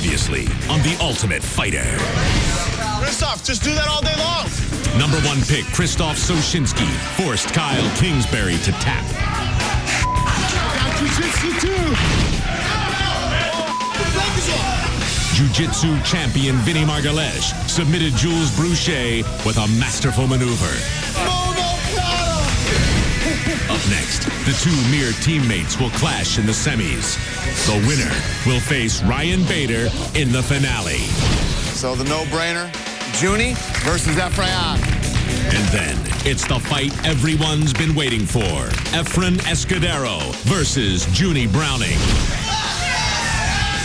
Previously on The Ultimate Fighter. Christoph, just do that all day long. Number one pick, Krzysztof Soshinski, forced Kyle Kingsbury to tap. Got jiu-jitsu too. Jiu-jitsu champion Vinny Margalej submitted Jules Bruchet with a masterful maneuver. Up next, the two mere teammates will clash in the semis. The winner will face Ryan Bader in the finale. So the no-brainer, Junie versus Efrain. And then it's the fight everyone's been waiting for. Efren Escudero versus Junie Browning.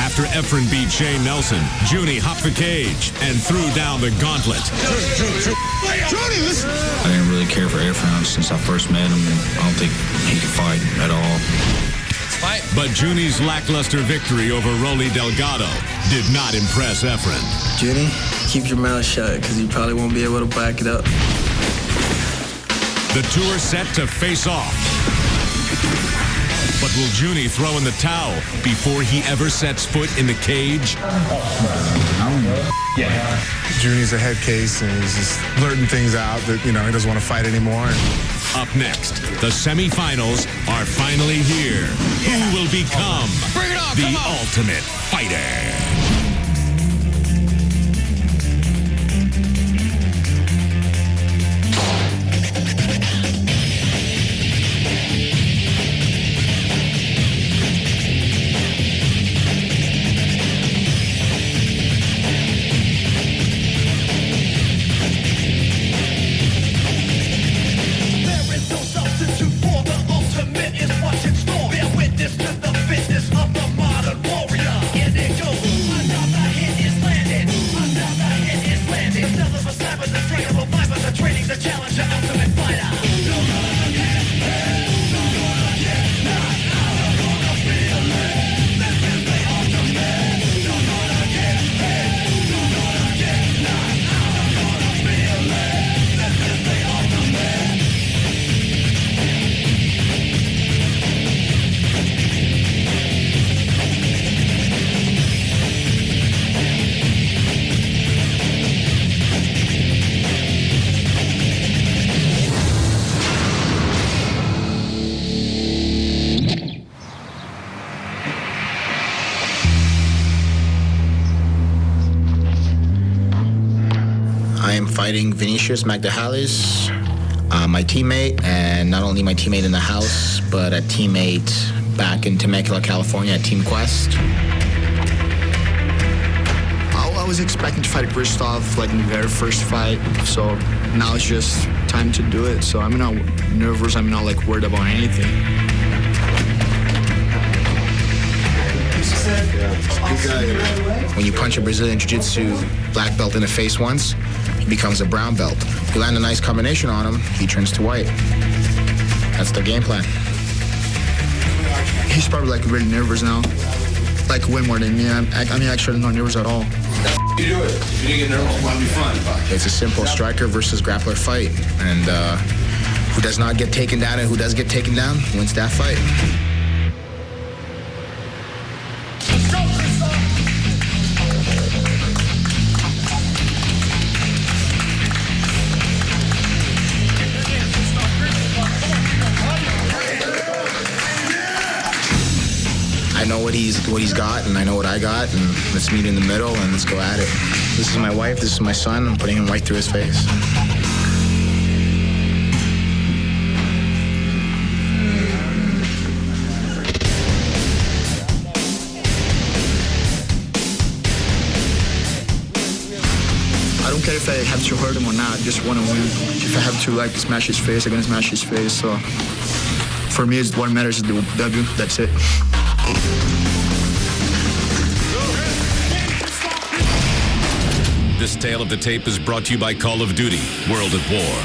After Efren beat Shane Nelson, Junie hopped the cage and threw down the gauntlet. Junie, listen. I didn't really care for Efren since I first met him. I don't think he could fight at all. Fight. But Junie's lackluster victory over Rolly Delgado did not impress Efren. Junie, keep your mouth shut, because you probably won't be able to back it up. The two are set to face off. But will Junie throw in the towel before he ever sets foot in the cage? Junie's a head case, and he's just blurting things out that, he doesn't want to fight anymore. Up next, the semifinals are finally here. Who will become the Ultimate Fighter? I am fighting Vinicius Magdahalis, my teammate, and not only my teammate in the house, but a teammate back in Temecula, California at Team Quest. I was expecting to fight Krzysztof like in the very first fight, so now it's just time to do it. So I'm not nervous, I'm not like worried about anything. When you punch a Brazilian Jiu-Jitsu black belt in the face once, he becomes a brown belt. You land a nice combination on him, he turns to white. That's the game plan. He's probably like really nervous now. Like way more than me. I'm actually not nervous at all. You do it. If you didn't get nervous, it wouldn't be fun. It's a simple striker versus grappler fight. And who does not get taken down and who does get taken down wins that fight. I know what he's got, and I know what I got, and let's meet in the middle and let's go at it. This is my wife, this is my son, I'm putting him right through his face. I don't care if I have to hurt him or not, I just want to win. If I have to like smash his face, I'm gonna smash his face. So for me, what matters is the W, that's it. This tale of the tape is brought to you by Call of Duty, World at War.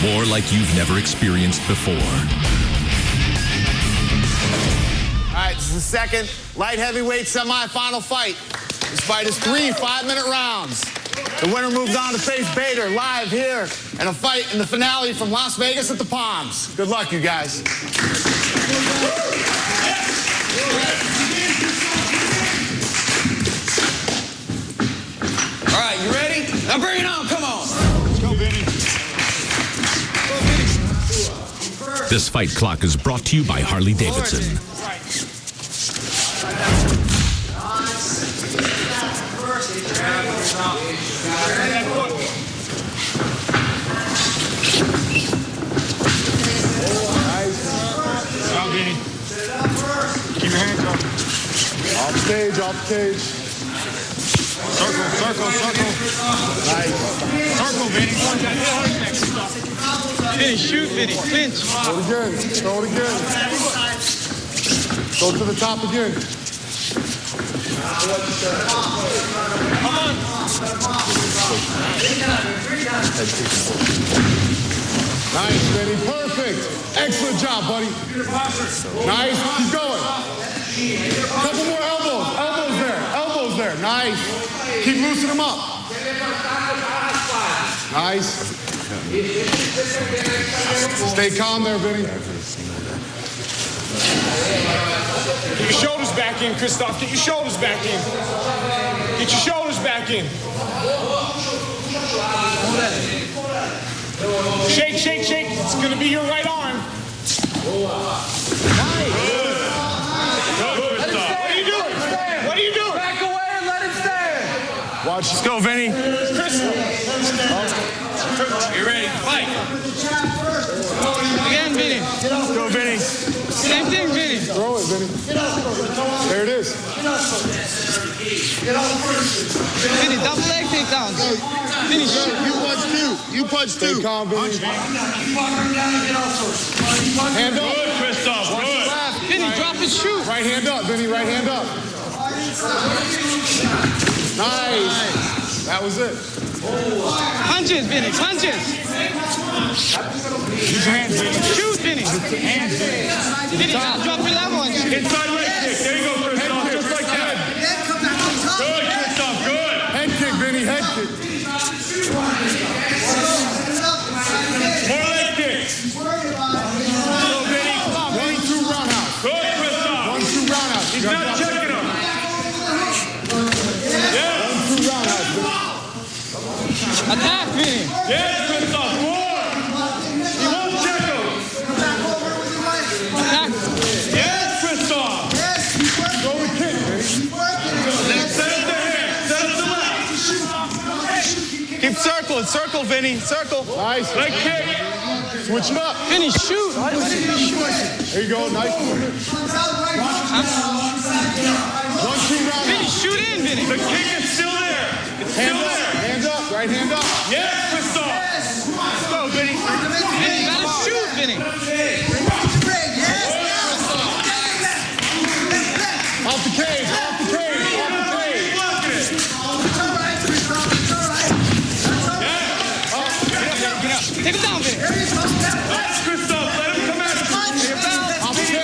War like you've never experienced before. All right, this is the second light heavyweight semifinal fight. This fight is 3 5-minute rounds. The winner moves on to face Bader live here in a fight in the finale from Las Vegas at the Palms. Good luck, you guys. This fight clock is brought to you by Harley-Davidson. Keep your hands up. Off stage, off stage. Circle, circle, circle. Nice. Circle, Vinny. Vinny, shoot, Vinny. Clinch. Throw it again. Throw it again. Go to the top again. Come on. Nice, Vinny. Perfect. Excellent job, buddy. Nice. Keep going. Couple more elbows. Elbows there. Elbows there. Nice. Keep loosening them up. Nice. Stay calm there, Vinny. Get your shoulders back in, Christoph. Get your shoulders back in. Get your shoulders back in. Shake, shake, shake. It's going to be your right arm. Nice. Good, Christoph. What are you doing? What are you doing? Back away and let him stand. Watch. Let's go, Vinny. Chris. You ready? Fight. Again, Vinny. Let's go, Vinny. Same thing, Vinny. Throw it, Vinny. There it is. Vinny, double leg takedowns. Vinny, shoot. You punch two. You punch Stay two. calm, Vinny. Hand up. Good, Christoph. Good. Vinny, drop his shoe. Right hand up, Vinny. Right hand up. Nice. That was it. Punches, Vinny. Punches. Use your hands, Vinny. Shoot, Vinny. Hands, Vinny. Vinny, drop your level and shoot. Inside leg kick. There you go, Christoph. Just like that. Good, Christoph. Good. Head kick, Vinny. Head kick. More leg kicks. Go, Vinny. Come on, 1-2 roundhouse. Good, Christoph. 1-2 roundhouse. He's not checking him. Yeah. 1-2 roundhouse, Vinny. Attack, Vinny. Yes, Christoph. More. He won't check him. Attack. Yes, Christoph. Throw the kick, Vinny. Set up the hand. Set up the leg. Keep circling. Circle, Vinny. Circle. Nice. Leg kick. Switch it up. Vinny, shoot. There you go. Nice movement. 1-2 roundhouse. Vinny, shoot in, Vinny. The kick is still there. It's still there. Hands up. Right hand up. Yes, Christoph. Let's go, Vinny. Vinny, you gotta shoot, Vinny. Off the cage. Off the cage. Off the cage. Take him down, Vinny. That's Christoph. Let him come at you. Off the cage.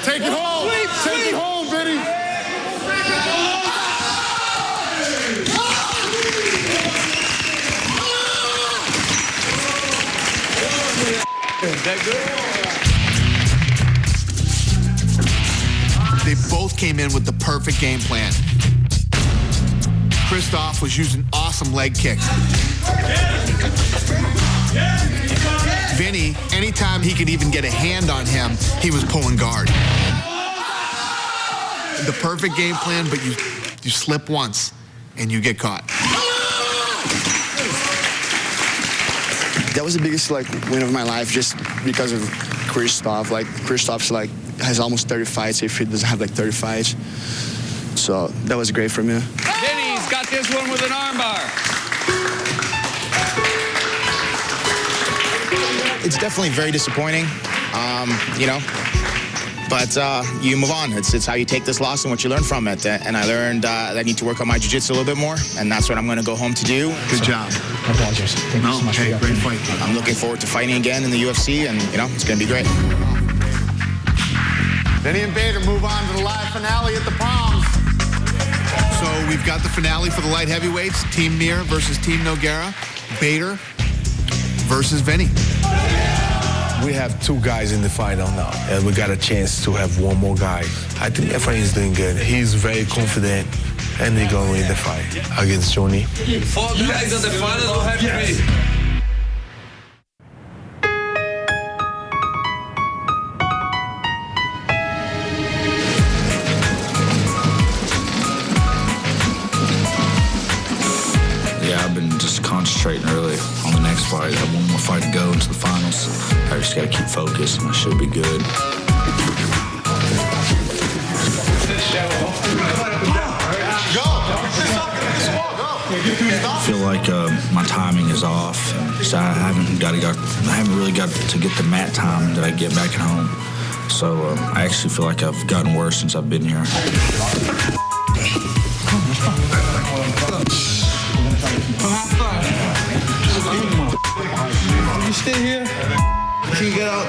Take it home. Take it home, Vinny. That good? They both came in with the perfect game plan. Christoph was using awesome leg kicks. Vinny, anytime he could even get a hand on him, he was pulling guard. The perfect game plan, but you slip once and you get caught. That was the biggest win of my life, just because of Christoph. Christoph's has almost 30 fights if he doesn't have 30 fights. So that was great for me. Vinny's got this one with an armbar. It's definitely very disappointing, but you move on. It's how you take this loss and what you learn from it. And I learned that I need to work on my jiu-jitsu a little bit more, and that's what I'm going to go home to do. Good job. I apologize. Thank you so much. Hey, great fight. I'm looking forward to fighting again in the UFC, and, it's going to be great. Vinny and Bader move on to the live finale at the Palms. So we've got the finale for the light heavyweights, Team Mir versus Team Nogueira. Bader versus Vinny. We have 2 guys in the final now, and we got a chance to have 1 more guy. I think Efrain is doing good. He's very confident, and he's going to win the fight against Johnny. 4 guys in the final will have to be. I've been just concentrating really on the next fight. I have 1 more fight to go into the finals. I just got to keep focused, and I should be good. I feel like my timing is off, so I haven't really got to get the mat time that I get back at home. So I actually feel like I've gotten worse since I've been here. You stay here? You can get out.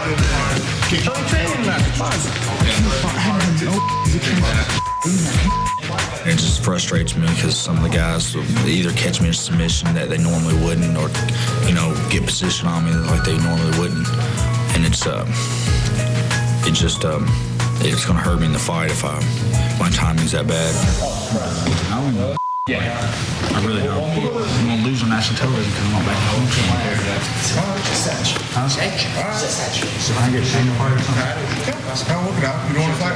It just frustrates me because some of the guys will either catch me in a submission that they normally wouldn't, or get position on me like they normally wouldn't, and it's gonna hurt me in the fight if my timing's that bad. Yeah, I really don't. I'm gonna lose on national television because I'm not back home. I get paid I'll work it out. You don't want to fight?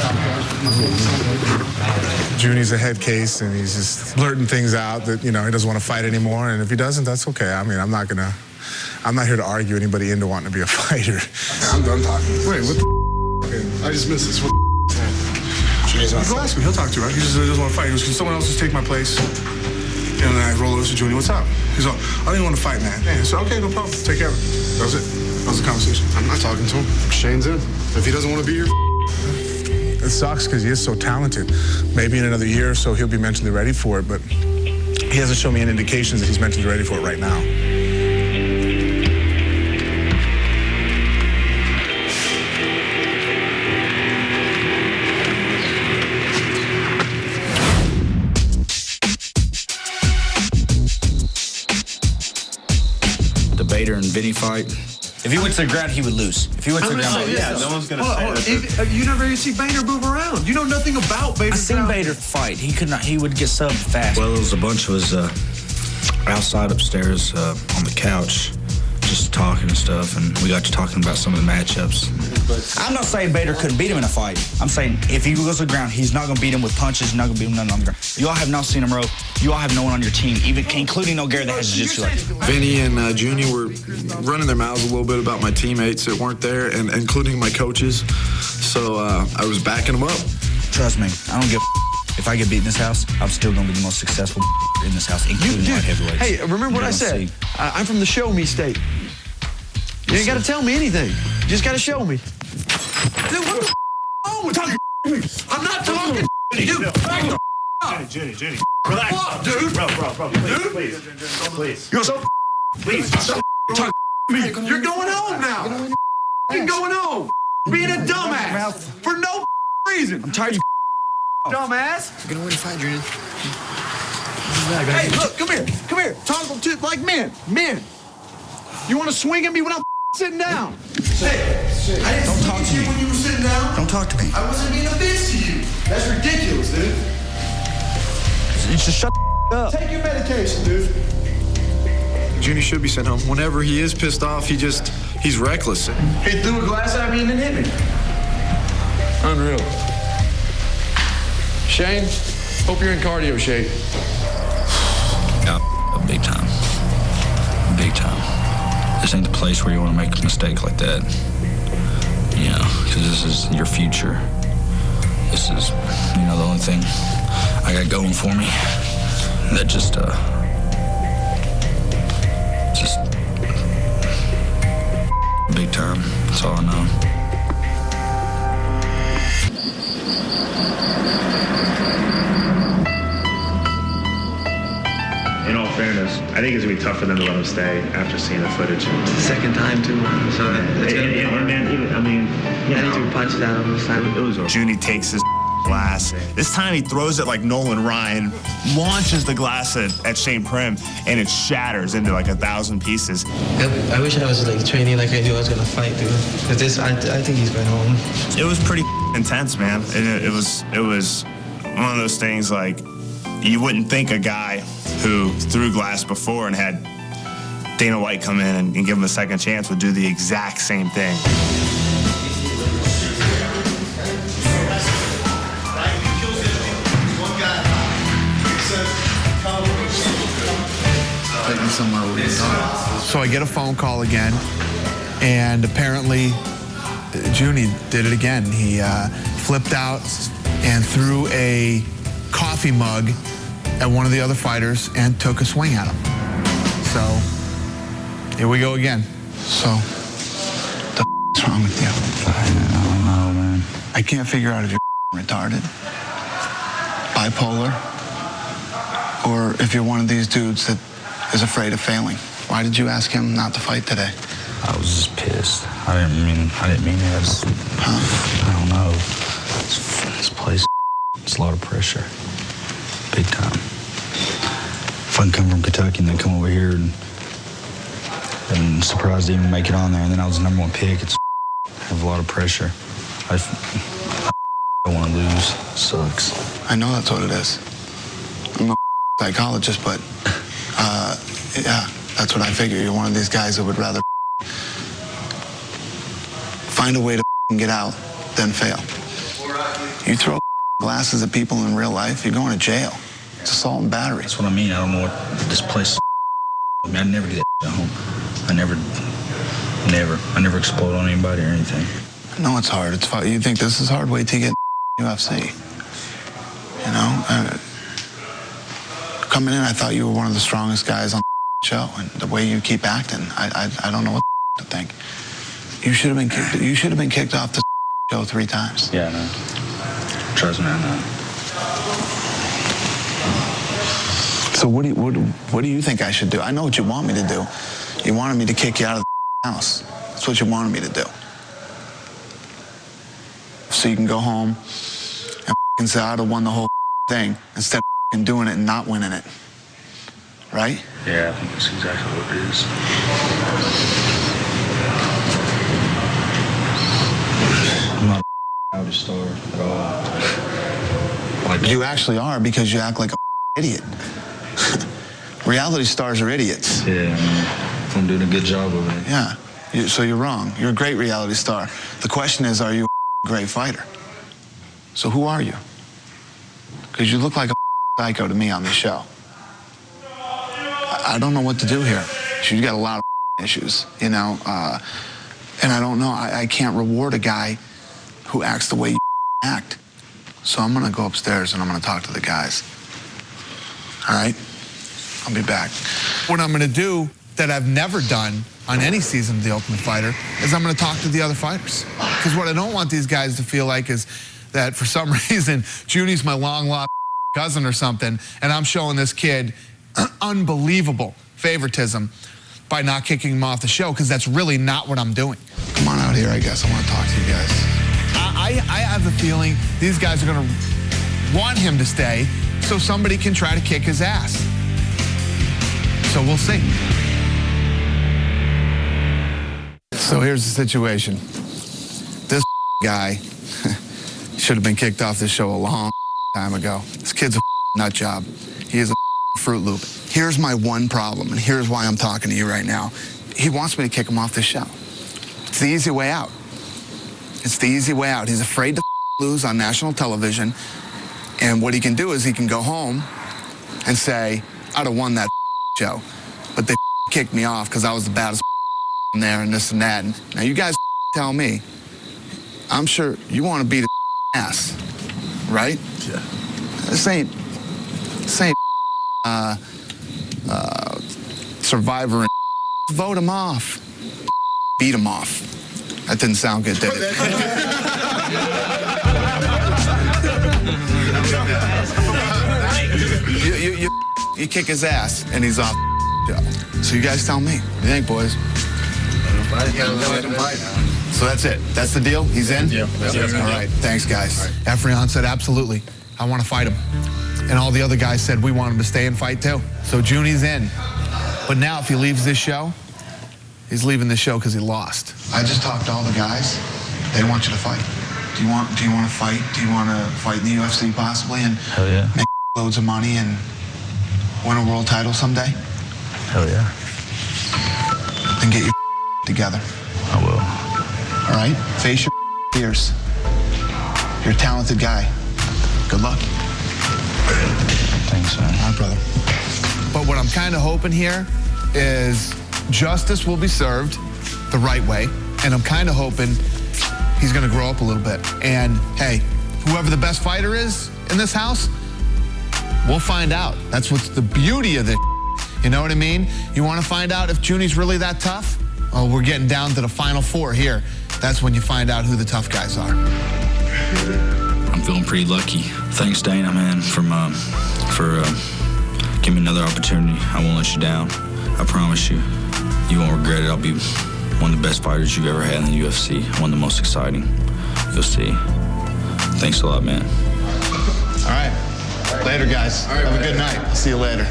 Junie's a head case, and he's just blurting things out that he doesn't want to fight anymore. And if he doesn't, that's okay. I mean, I'm not here to argue anybody into wanting to be a fighter. I'm done talking. Wait, what the? I just missed this. What the? He'll ask me. He'll talk to you, right? He just doesn't want to fight. He goes, can someone else just take my place? And then I roll over to Junior. What's up? He's like, I don't even want to fight, man. I said, okay, no problem. Take care of it. That was it. That was the conversation. I'm not talking to him. Shane's in. If he doesn't want to be here, it sucks because he is so talented. Maybe in another year or so he'll be mentally ready for it, but he hasn't shown me any indications that he's mentally ready for it right now. Bader and Vinny fight. If he went to the ground, he would lose. If he went to the ground, no one's gonna say that. You never even see Bader move around. You know nothing about Bader. I seen Bader fight. He could not. He would get subbed fast. Well, it was a bunch of us outside upstairs on the couch, just talking and stuff, and we got to talking about some of the matchups. I'm not saying Bader couldn't beat him in a fight. I'm saying if he goes to the ground, he's not going to beat him with punches. He's not going to beat him nothing on the ground. You all have not seen him rope. You all have no one on your team, even including no Gary that has jiu-jitsu like that. Vinny and Junior were running their mouths a little bit about my teammates that weren't there, and including my coaches. So I was backing them up. Trust me, I don't give a if I get beat in this house, I'm still going to be the most successul in this house, including light heavyweights. Hey, remember what I said? I'm from the show me state. You ain't got to tell me anything. You just got to show me. Dude, what the wrong with you? I'm not talking to you. Back the up. Jenny. Relax. Fuck, dude. Bro. Dude. Please. You're so Please. talk me. You're going home now. You're going home. Being a dumbass for no reason. I'm tired of you. Dumbass. You're gonna win the fight, Junior. Hey, look, come here. Talk to like men. You want to swing at me when I'm sitting down? Hey, I didn't Don't talk to me when you were sitting down. Don't talk to me. I wasn't being a bitch to you. That's ridiculous, dude. You should shut up. Take your medication, dude. Junior should be sent home. Whenever he is pissed off, he's reckless. He threw a glass at me and then hit me. Unreal. Shane, hope you're in cardio shape. Yeah, big time. Big time. This ain't the place where you want to make a mistake like that. You know, because this is your future. This is, the only thing I got going for me. That just big time. That's all I know. In all fairness, I think it's going to be tough for them to let him stay after seeing the footage. It's the second time, too. So that's I need to punch that on this time. Junie takes his glass. This time he throws it like Nolan Ryan, launches the glass at Shane Prim, and it shatters into like 1,000 pieces. I wish I was like training like I knew I was gonna fight, dude. Because this, I think he's going home. It was pretty intense, man. It was one of those things like you wouldn't think a guy who threw glass before and had Dana White come in and give him a second chance would do the exact same thing. So I get a phone call again, and apparently Junie did it again. He flipped out and threw a coffee mug at one of the other fighters and took a swing at him. So here we go again. So, what's wrong with you? I don't know, man. I can't figure out if you're retarded, bipolar, or if you're one of these dudes that is afraid of failing. Why did you ask him not to fight today? I was just pissed. I didn't mean it. I don't know. This place, it's a lot of pressure. Big time. If I can come from Kentucky and then come over here and surprised to even make it on there, and then I was the #1 pick, it's have a lot of pressure. I don't want to lose. Sucks. I know that's what it is. I'm no psychologist, but yeah, that's what I figure. You're one of these guys that would rather find a way to get out than fail. You throw glasses at people in real life, you're going to jail. It's assault and battery. That's what I mean. I don't know what this place. I mean, I never do that at home. I never explode on anybody or anything. No, it's hard. It's fun. You think this is hard? Wait till you get UFC. You know, coming in, I thought you were one of the strongest guys on the show, and the way you keep acting, I don't know what to think. You should have been kicked. You should have been kicked off the show 3 times. Yeah, I know. Trust me, I know. So what do you think I should do? I know what you want me to do. You wanted me to kick you out of the house. That's what you wanted me to do. So you can go home and say I'd have won the whole thing instead of doing it and not winning it. Right? Yeah, I think that's exactly what it is. I'm not a reality star at all. Like, you actually are, because you act like a idiot. Reality stars are idiots. Yeah, I'm doing a good job of it. Yeah, so you're wrong. You're a great reality star. The question is, are you a great fighter? So who are you? Because you look like a psycho to me on this show. I don't know what to do here. You got a lot of issues, you know, and I don't know. I can't reward a guy who acts the way you act. So I'm going to go upstairs and I'm going to talk to the guys. All right? I'll be back. What I'm going to do that I've never done on any season of The Ultimate Fighter is I'm going to talk to the other fighters. Because what I don't want these guys to feel like is that for some reason, Junie's my long-lost cousin or something, and I'm showing this kid unbelievable favoritism by not kicking him off the show, because that's really not what I'm doing. Come on out here, I guess. I want to talk to you guys. I have a feeling these guys are going to want him to stay so somebody can try to kick his ass. So we'll see. So here's the situation. This guy should have been kicked off this show a long time ago. This kid's a nut job. He is a Fruit Loop. Here's my one problem, and here's why I'm talking to you right now. He wants me to kick him off this show. It's the easy way out. It's the easy way out. He's afraid to lose on national television, and what he can do is he can go home and say, I'd have won that show, but they kicked me off because I was the baddest in there and this and that. And now you guys tell me, I'm sure you want to beat his ass, right? Yeah. This ain't Survivor and vote him off. Beat him off. That didn't sound good, did it? you kick his ass and he's off the show. So you guys tell me. What do you think, boys? So that's it. That's the deal? He's in? Yeah. All right. Thanks, guys. Efrain said, absolutely. I want to fight him. And all the other guys said, we want him to stay and fight too. So Junie's in. But now if he leaves this show, he's leaving the show because he lost. I just talked to all the guys. They want you to fight. Do you want to fight? Do you want to fight in the UFC possibly and Hell yeah. make loads of money and win a world title someday? Hell yeah. Then get your together. I will. All right? Face your fears. You're a talented guy. Good luck. Thanks, man. All right, brother. But what I'm kind of hoping here is justice will be served the right way. And I'm kind of hoping he's going to grow up a little bit. And, hey, whoever the best fighter is in this house, we'll find out. That's what's the beauty of this. You know what I mean? You want to find out if Junie's really that tough? Oh, we're getting down to the final four here. That's when you find out who the tough guys are. I'm feeling pretty lucky. Thanks, Dana, man, for giving me another opportunity. I won't let you down. I promise you. You won't regret it. I'll be one of the best fighters you've ever had in the UFC. One of the most exciting. You'll see. Thanks a lot, man. All right. Later, guys. All right, have a good night. I'll see you later.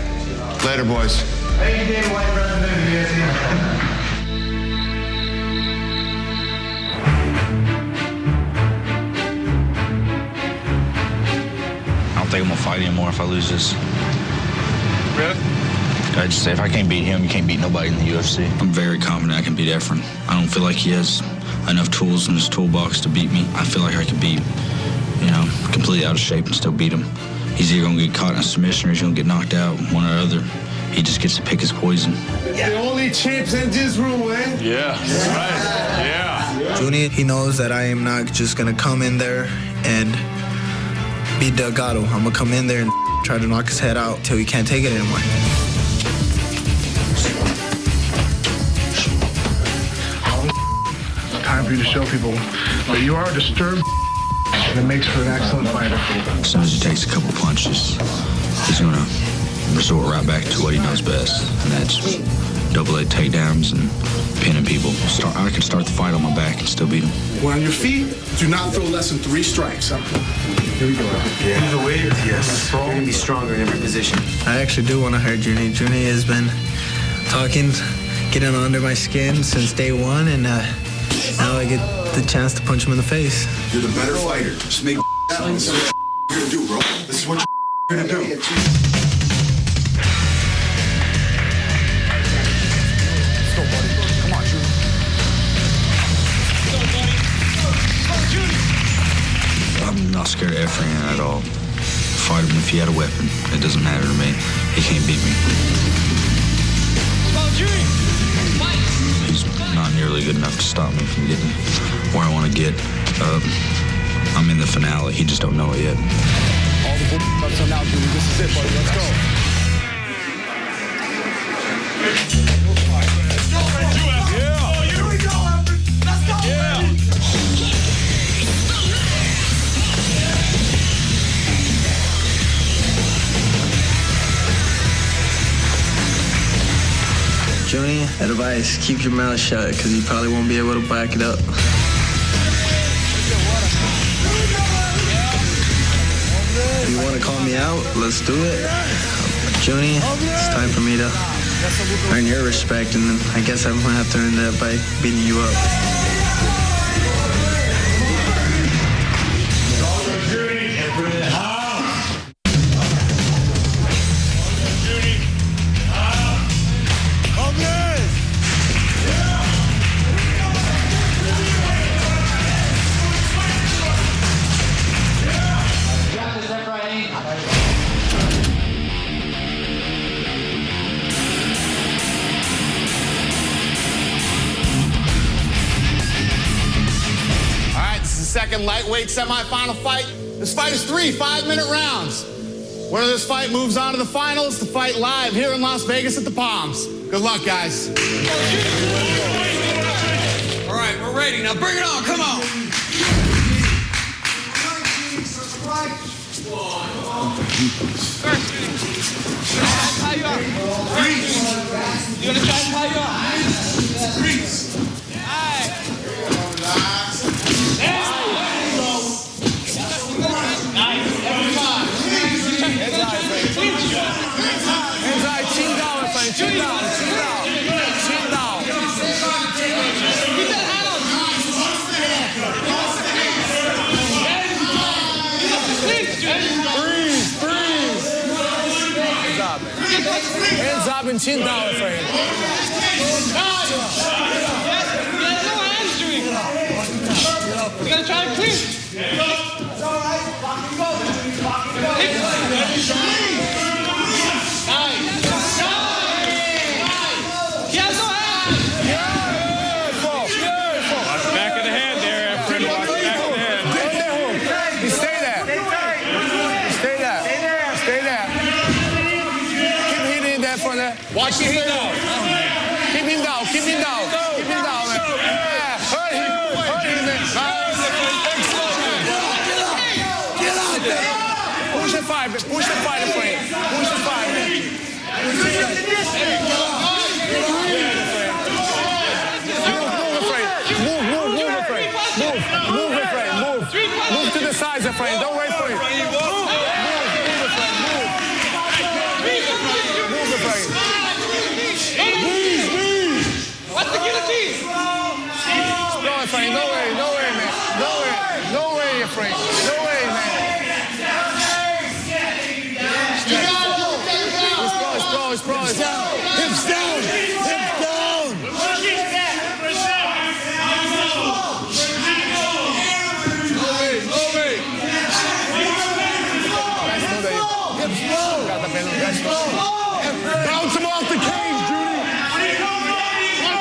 Later, boys. Thank you, Dana White, representing the UFC. I don't think I'm gonna fight anymore if I lose this. Really? I just say if I can't beat him, you can't beat nobody in the UFC. I'm very confident I can beat Efrain. I don't feel like he has enough tools in his toolbox to beat me. I feel like I could be, completely out of shape and still beat him. He's either gonna get caught in a submission or he's gonna get knocked out, one or the other. He just gets to pick his poison. The only champs in this room, man. Yeah, that's right. Yeah. Junie, he knows that I am not just gonna come in there and be Delgado. I'm gonna come in there and try to knock his head out till he can't take it anymore. Time for you to show people that you are a disturbed and it makes for an excellent fighter. As soon as he takes a couple punches, he's gonna resort right back to what he knows best, and that's double-leg takedowns and pinning people. I could start the fight on my back and still beat him. When on your feet, do not throw less than 3 strikes. Here we go. Yeah. The weight, yes. You're gonna be stronger in every position. I actually do want to hurt Junie. Junie has been talking, getting under my skin since day one, and now I get the chance to punch him in the face. You're the better fighter. Just make happen. This is what you're gonna do, bro. This is what you're gonna do. Let's go, buddy. Come on, Junie. I'm not scared of Efrain at all. Fight him if he had a weapon. It doesn't matter to me. He can't beat me. He's not nearly good enough to stop me from getting where I want to get. I'm in the finale. He just don't know it yet. All the bull up till now, Junie. This is it, buddy. Let's go. Yeah. Here we go, Efrain. Let's go, baby. Junie, advice, keep your mouth shut, because you probably won't be able to back it up. If you want to call me out, let's do it. Junie, it's time for me to earn your respect, and then I guess I'm going to have to earn that by beating you up. Second lightweight semifinal fight. This fight is 3 5-minute rounds. Winner of this fight moves on to the finals to fight live here in Las Vegas at the Palms. Good luck, guys. All right, we're ready. Now bring it on. Come on. How you up? You gonna try to tie you up? All right. Hands up and chin down, friend. You gotta try to clean. Back of the head there, Efren. Back of the head. You stay there. Stay there. Stay there. Keep hitting that for that. Watch him down. Keep him down. Keep him down. Keep him down, man. Yeah. Hurt him. Hurt him, man. Get out there. Push the fight. Push the fight, friend. Push the fight, man. Move to the sides, friend. Don't wait for it. Move, friend. Move, friend. What's the guillotine? No, friend. No way, man. No way, friend. No way, man. It's pro. Hips down. Hips down. Bounce him off the cage, Judy.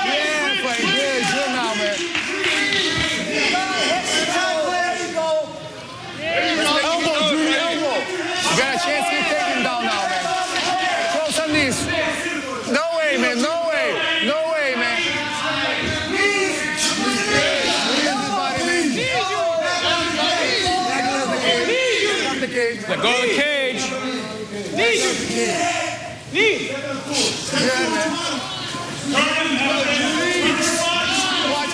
Yeah, Frank. Good now, man. Elbow, Judy, elbow. You got a chance to take him down now, man. Throw some knees. No way, man. No way, man. Go to the cage. Knee. Yeah, man. Watch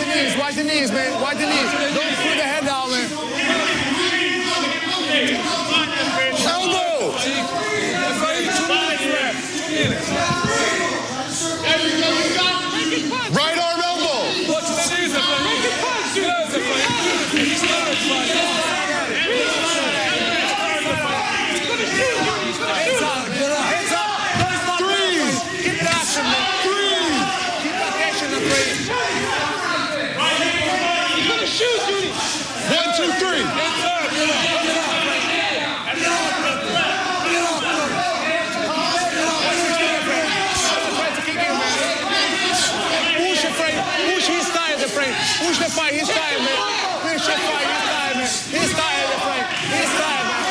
the knees, man. Watch the knees. Don't put the head down, man. Elbow. Right arm elbow. Watch the knees. Shoot, Judy. 1, 2, 3. Push his tire, the frame. Push the fight, his tire, man. Push the fight, his tire, man. His tire, the frame. His tire, man.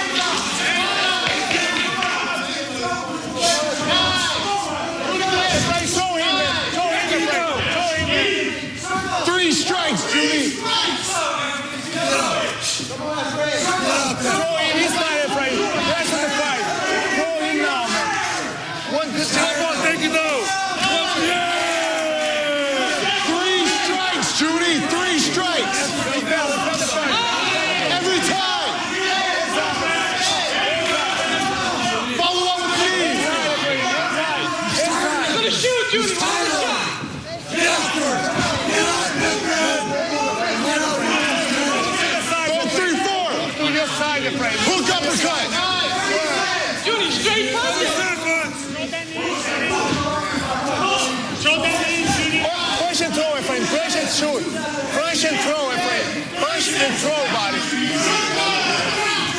Throw him, man. Throw him, the frame. Throw him, man. 3 strikes, Judy. Throw him, his tire, frame. Rest of the fight. Throw him now, man. 1 good time. Come on, take it down. Judy, 3 strikes. Every time. Follow up with the knees. I'm gonna shoot, Judy. Go 3-4. Hook uppercut. Judy, straight punch. Push and throw, friend. Push and shoot. Push and throw, friend. Push and throw, buddy.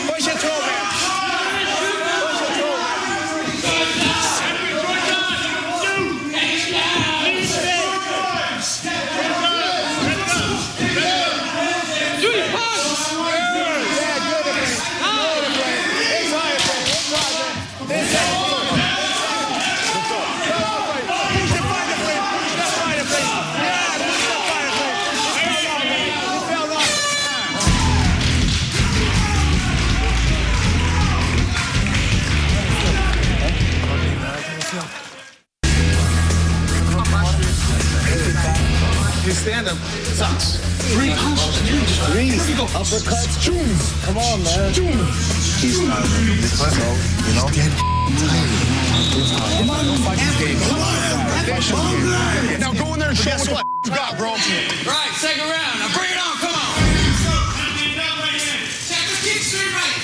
Push and throw, man. Push and throw. Judy, punch. Yeah, good, friend. It's high, friend. It's high, man. His stand-up sucks. 3 punches. 3 uppercuts. Come on, man. He's tired. So, you know? Come on, now go in there and show what you got, bro. Right, second round. Now bring it on. Come on. Check the kick straight right.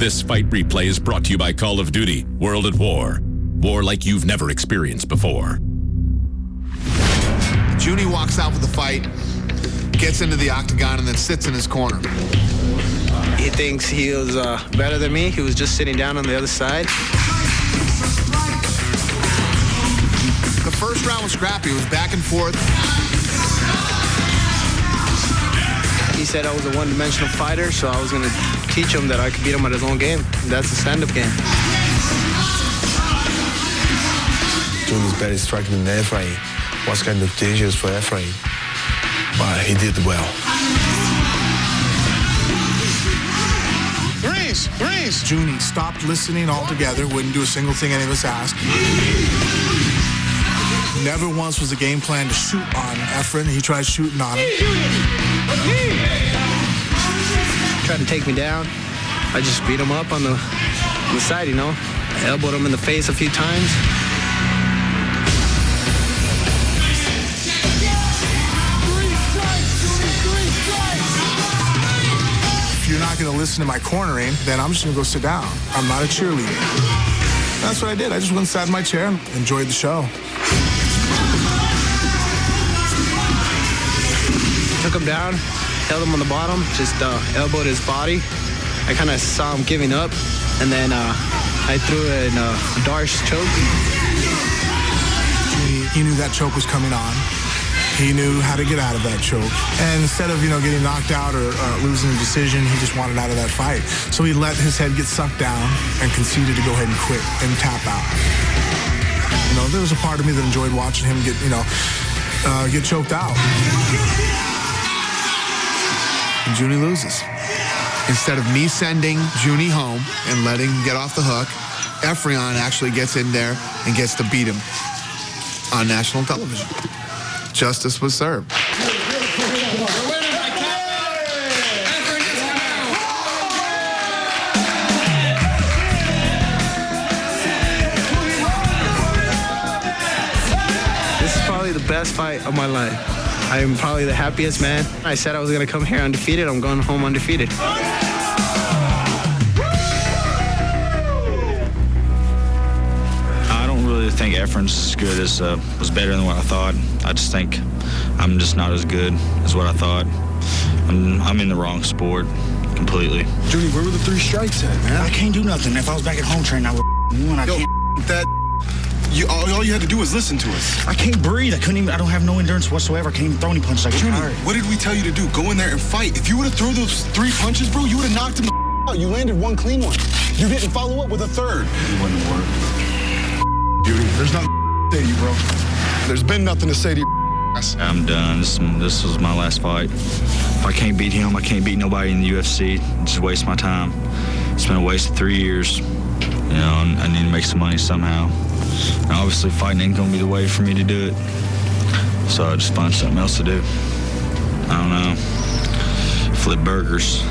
This fight replay is brought to you by Call of Duty, World at War. War like you've never experienced before. Junie walks out with the fight, gets into the octagon, and then sits in his corner. He thinks he was better than me. He was just sitting down on the other side. The first round was scrappy. It was back and forth. He said I was a one-dimensional fighter, so I was going to teach him that I could beat him at his own game. That's the stand-up game. Junie's better striking than Ephraim. Was kind of dangerous for Ephraim, but he did well. Grease! Junie stopped listening altogether, wouldn't do a single thing any of us asked. Never once was the game plan to shoot on Ephraim. He tried shooting on him. Tried to take me down. I just beat him up on the side, you know. I elbowed him in the face a few times. If you're not going to listen to my cornering, then I'm just going to go sit down. I'm not a cheerleader. That's what I did. I just went and sat in my chair and enjoyed the show. Took him down, held him on the bottom, just elbowed his body. I kind of saw him giving up, and then I threw in a Darce choke. He knew that choke was coming on. He knew how to get out of that choke. And instead of, getting knocked out or losing a decision, he just wanted out of that fight. So he let his head get sucked down and conceded to go ahead and quit and tap out. There was a part of me that enjoyed watching him get choked out. And Junie loses. Instead of me sending Junie home and letting him get off the hook, Ephraim actually gets in there and gets to beat him on national television. Justice was served. This is probably the best fight of my life. I am probably the happiest man. I said I was going to come here undefeated. I'm going home undefeated. I don't really think Ephraim's as good as was better than what I thought. I just think I'm just not as good as what I thought. I'm in the wrong sport completely. Junie, where were the 3 strikes at, man? I can't do nothing. If I was back at home training, I would win. I can't. That. All you had to do was listen to us. I can't breathe. I don't have no endurance whatsoever. I can't even throw any punches. I get tired. What did we tell you to do? Go in there and fight. If you would have thrown those 3 punches, bro, you would have knocked him out. You landed 1 clean one. You didn't follow up with a 3rd. It wouldn't work. Junie, there's nothing to say to you, bro. There's been nothing to say to you. I'm done. This was my last fight. If I can't beat him, I can't beat nobody in the UFC. Just waste my time. It's been a waste of 3 years. I need to make some money somehow. And obviously, fighting ain't gonna be the way for me to do it. So I'll just find something else to do. I don't know. Flip burgers.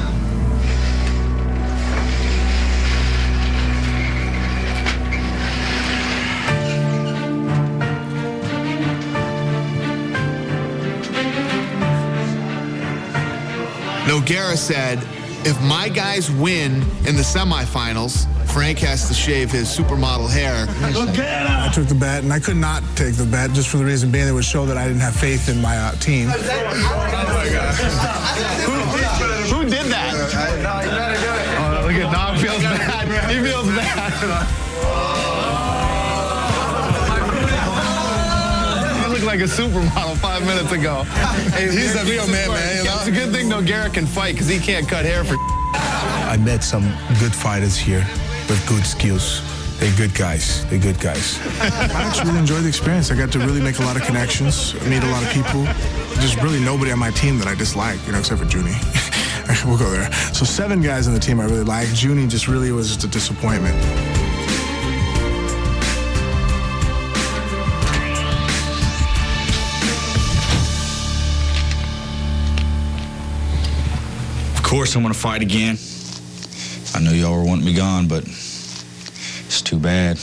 Nogueira said, if my guys win in the semifinals, Frank has to shave his supermodel hair. I took the bet, and I could not take the bet just for the reason being it would show that I didn't have faith in my team. Oh my God. Who did that? No, you better do it. Oh, look at Nog feels bad. He feels bad. You look like a supermodel 5 minutes ago. Hey, he's a real man, man. You know? It's a good thing Nogueira can fight because he can't cut hair for. I met some good fighters here with good skills. They're good guys. They're good guys. I actually really enjoyed the experience. I got to really make a lot of connections, meet a lot of people. Just really nobody on my team that I dislike, except for Junie. We'll go there. So 7 guys on the team I really like. Junie just really was just a disappointment. Of course I want to fight again. I know y'all were wanting me gone, but it's too bad.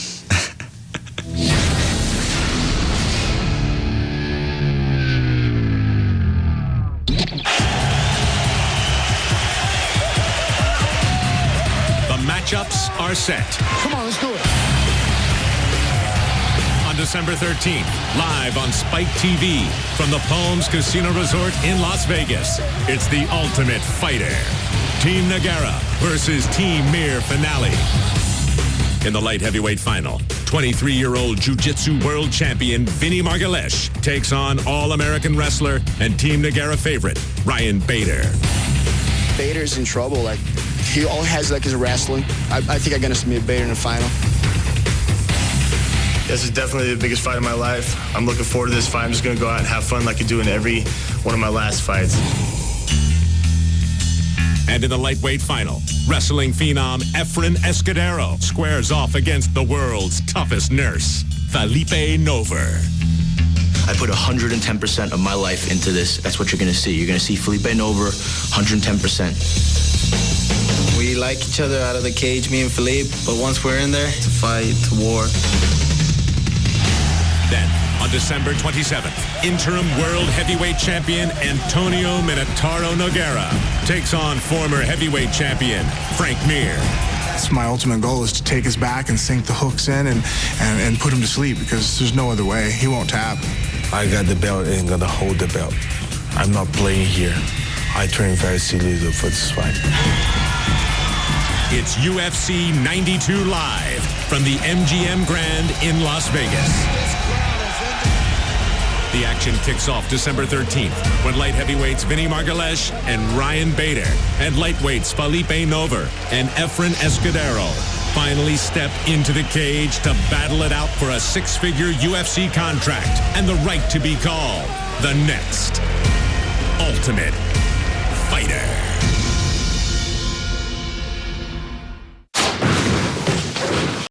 Matchups are set. Come on, let's do it. On December 13th, live on Spike TV from the Palms Casino Resort in Las Vegas, it's the Ultimate Fighter. Team Nogueira versus Team Mir finale. In the light heavyweight final, 23-year-old jiu-jitsu world champion Vinny Margalesh takes on All-American wrestler and Team Nogueira favorite Ryan Bader. Bader's in trouble. He all has his wrestling. I think I'm gonna submit Bader in the final. This is definitely the biggest fight of my life. I'm looking forward to this fight. I'm just gonna go out and have fun like I do in every one of my last fights. And in the lightweight final, wrestling phenom Efren Escudero squares off against the world's toughest nurse, Felipe Nover. I put 110% of my life into this. That's what you're going to see. You're going to see Felipe Nover, 110%. We like each other out of the cage, me and Felipe, but once we're in there, it's a fight, it's a war. Then, on December 27th, interim world heavyweight champion Antonio Minotauro Nogueira takes on former heavyweight champion Frank Mir. That's my ultimate goal, is to take his back and sink the hooks in and put him to sleep, because there's no other way. He won't tap. I got the belt and gonna hold the belt. I'm not playing here. I train very seriously for this fight. It's UFC 92 live from the MGM Grand in Las Vegas. The action kicks off December 13th when light heavyweights Vinny Margalesh and Ryan Bader and lightweights Felipe Nover and Efren Escudero finally step into the cage to battle it out for a 6-figure UFC contract and the right to be called the next Ultimate